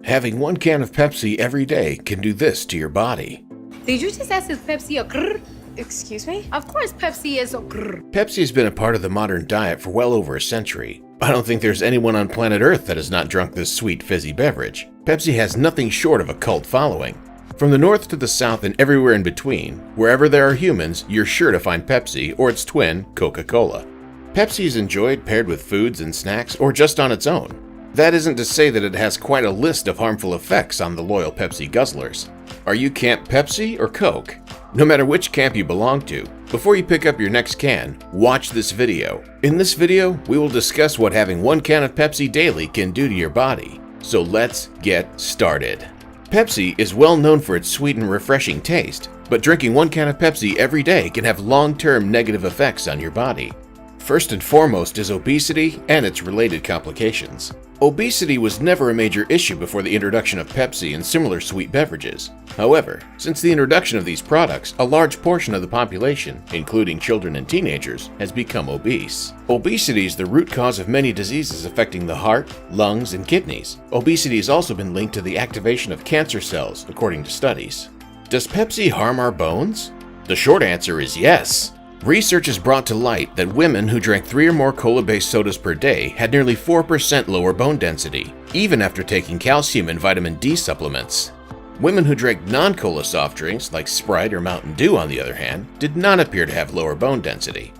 Having one can of Pepsi every day can do this to your body. Did you just ask if Pepsi a grrr? Excuse me? Of course Pepsi is a grrr. Pepsi has been a part of the modern diet for well over a century. I don't think there's anyone on planet Earth that has not drunk this sweet, fizzy beverage. Pepsi has nothing short of a cult following. From the north to the south and everywhere in between, wherever there are humans, you're sure to find Pepsi or its twin, Coca-Cola. Pepsi is enjoyed paired with foods and snacks or just on its own. That isn't to say that it has quite a list of harmful effects on the loyal Pepsi guzzlers. Are you Camp Pepsi or Coke? No matter which camp you belong to, before you pick up your next can, watch this video. In this video, we will discuss what having one can of Pepsi daily can do to your body. So let's get started. Pepsi is well known for its sweet and refreshing taste, but drinking one can of Pepsi every day can have long-term negative effects on your body. First and foremost is obesity and its related complications. Obesity was never a major issue before the introduction of Pepsi and similar sweet beverages. However, since the introduction of these products, a large portion of the population, including children and teenagers, has become obese. Obesity is the root cause of many diseases affecting the heart, lungs, and kidneys. Obesity has also been linked to the activation of cancer cells, according to studies. Does Pepsi harm our bones? The short answer is yes. Research has brought to light that women who drank 3 or more cola-based sodas per day had nearly 4% lower bone density, even after taking calcium and vitamin D supplements. Women who drank non-cola soft drinks like Sprite or Mountain Dew, on the other hand, did not appear to have lower bone density.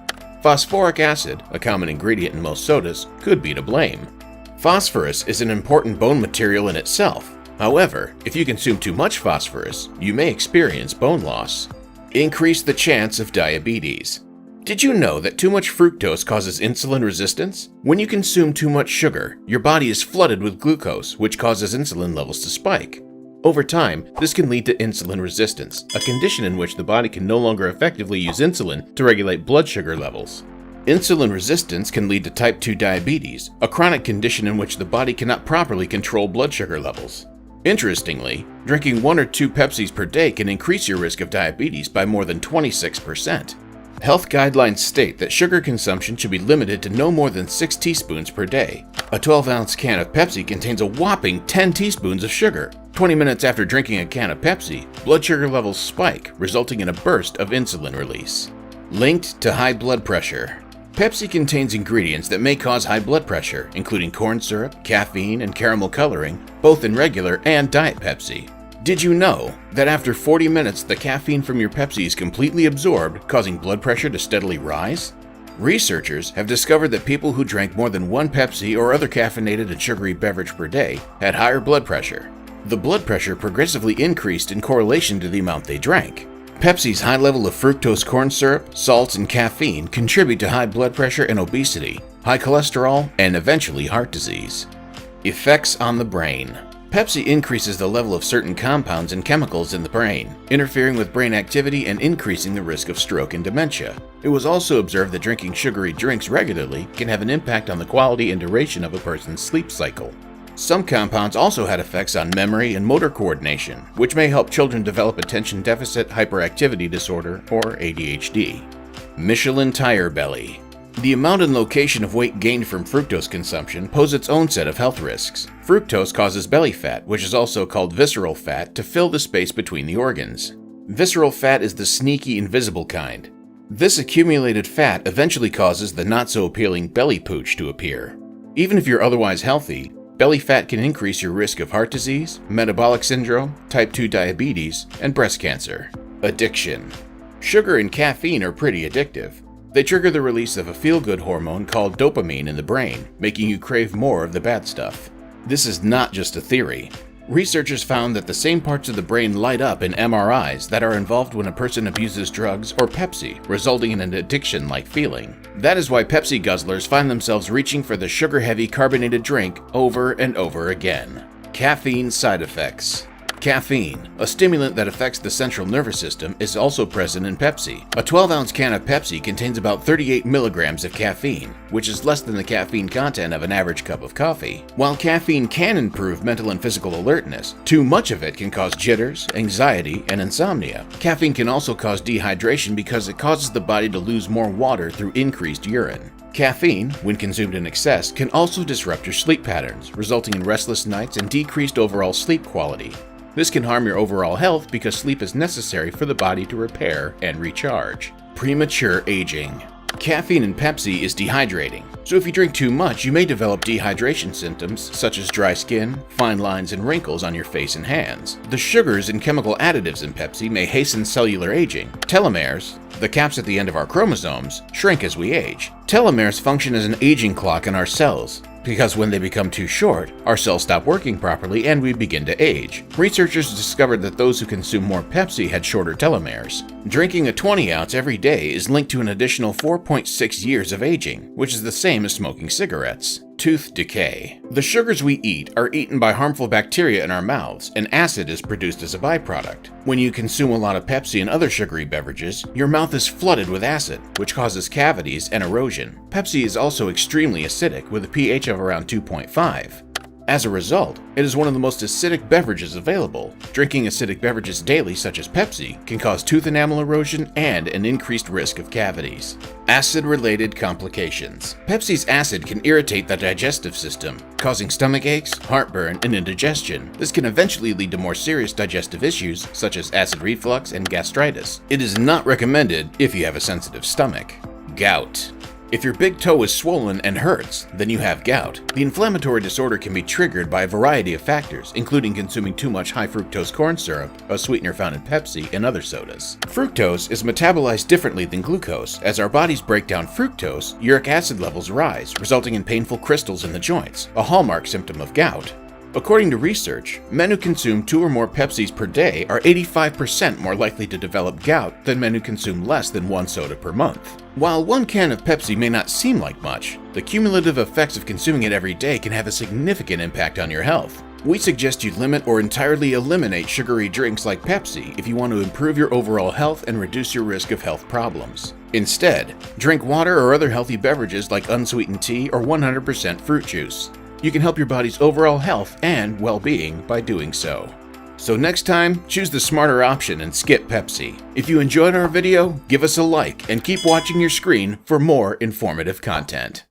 Phosphoric acid, a common ingredient in most sodas, could be to blame. Phosphorus is an important bone material in itself. However, if you consume too much phosphorus, you may experience bone loss. Increase the chance of diabetes. Did you know that too much fructose causes insulin resistance? When you consume too much sugar, your body is flooded with glucose, which causes insulin levels to spike. Over time, this can lead to insulin resistance, a condition in which the body can no longer effectively use insulin to regulate blood sugar levels. Insulin resistance can lead to type 2 diabetes, a chronic condition in which the body cannot properly control blood sugar levels. Interestingly, drinking 1 or 2 Pepsis per day can increase your risk of diabetes by more than 26%. Health guidelines state that sugar consumption should be limited to no more than 6 teaspoons per day. A 12-ounce can of Pepsi contains a whopping 10 teaspoons of sugar. 20 minutes after drinking a can of Pepsi, blood sugar levels spike, resulting in a burst of insulin release. Linked to high blood pressure. Pepsi contains ingredients that may cause high blood pressure, including corn syrup, caffeine, and caramel coloring, both in regular and Diet Pepsi. Did you know that after 40 minutes the caffeine from your Pepsi is completely absorbed, causing blood pressure to steadily rise? Researchers have discovered that people who drank more than 1 Pepsi or other caffeinated and sugary beverage per day had higher blood pressure. The blood pressure progressively increased in correlation to the amount they drank. Pepsi's high level of fructose corn syrup, salts, and caffeine contribute to high blood pressure and obesity, high cholesterol, and eventually heart disease. Effects on the brain. Pepsi increases the level of certain compounds and chemicals in the brain, interfering with brain activity and increasing the risk of stroke and dementia. It was also observed that drinking sugary drinks regularly can have an impact on the quality and duration of a person's sleep cycle. Some compounds also had effects on memory and motor coordination, which may help children develop attention deficit hyperactivity disorder, or ADHD. Michelin tire belly. The amount and location of weight gained from fructose consumption pose its own set of health risks. Fructose causes belly fat, which is also called visceral fat, to fill the space between the organs. Visceral fat is the sneaky, invisible kind. This accumulated fat eventually causes the not-so-appealing belly pooch to appear. Even if you're otherwise healthy, belly fat can increase your risk of heart disease, metabolic syndrome, type 2 diabetes, and breast cancer. Addiction. Sugar and caffeine are pretty addictive. They trigger the release of a feel-good hormone called dopamine in the brain, making you crave more of the bad stuff. This is not just a theory. Researchers found that the same parts of the brain light up in MRIs that are involved when a person abuses drugs or Pepsi, resulting in an addiction-like feeling. That is why Pepsi guzzlers find themselves reaching for the sugar-heavy carbonated drink over and over again. Caffeine side effects. Caffeine, a stimulant that affects the central nervous system, is also present in Pepsi. A 12-ounce can of Pepsi contains about 38 milligrams of caffeine, which is less than the caffeine content of an average cup of coffee. While caffeine can improve mental and physical alertness, too much of it can cause jitters, anxiety, and insomnia. Caffeine can also cause dehydration because it causes the body to lose more water through increased urine. Caffeine, when consumed in excess, can also disrupt your sleep patterns, resulting in restless nights and decreased overall sleep quality. This can harm your overall health because sleep is necessary for the body to repair and recharge. Premature aging. Caffeine in Pepsi is dehydrating, so if you drink too much, you may develop dehydration symptoms such as dry skin, fine lines, and wrinkles on your face and hands. The sugars and chemical additives in Pepsi may hasten cellular aging. Telomeres, the caps at the end of our chromosomes, shrink as we age. Telomeres function as an aging clock in our cells, because when they become too short, our cells stop working properly and we begin to age. Researchers discovered that those who consume more Pepsi had shorter telomeres. Drinking a 20-ounce every day is linked to an additional 4.6 years of aging, which is the same as smoking cigarettes. Tooth decay. The sugars we eat are eaten by harmful bacteria in our mouths, and acid is produced as a byproduct. When you consume a lot of Pepsi and other sugary beverages, your mouth is flooded with acid, which causes cavities and erosion. Pepsi is also extremely acidic, with a pH of around 2.5. As a result, it is one of the most acidic beverages available. Drinking acidic beverages daily, such as Pepsi, can cause tooth enamel erosion and an increased risk of cavities. Acid-related complications. Pepsi's acid can irritate the digestive system, causing stomach aches, heartburn, and indigestion. This can eventually lead to more serious digestive issues, such as acid reflux and gastritis. It is not recommended if you have a sensitive stomach. Gout. If your big toe is swollen and hurts, then you have gout. The inflammatory disorder can be triggered by a variety of factors, including consuming too much high-fructose corn syrup, a sweetener found in Pepsi and other sodas. Fructose is metabolized differently than glucose. As our bodies break down fructose, uric acid levels rise, resulting in painful crystals in the joints, a hallmark symptom of gout. According to research, men who consume 2 or more Pepsis per day are 85% more likely to develop gout than men who consume less than 1 soda per month. While 1 can of Pepsi may not seem like much, the cumulative effects of consuming it every day can have a significant impact on your health. We suggest you limit or entirely eliminate sugary drinks like Pepsi if you want to improve your overall health and reduce your risk of health problems. Instead, drink water or other healthy beverages like unsweetened tea or 100% fruit juice. You can help your body's overall health and well-being by doing so. So next time, choose the smarter option and skip Pepsi. If you enjoyed our video, give us a like and keep watching your screen for more informative content.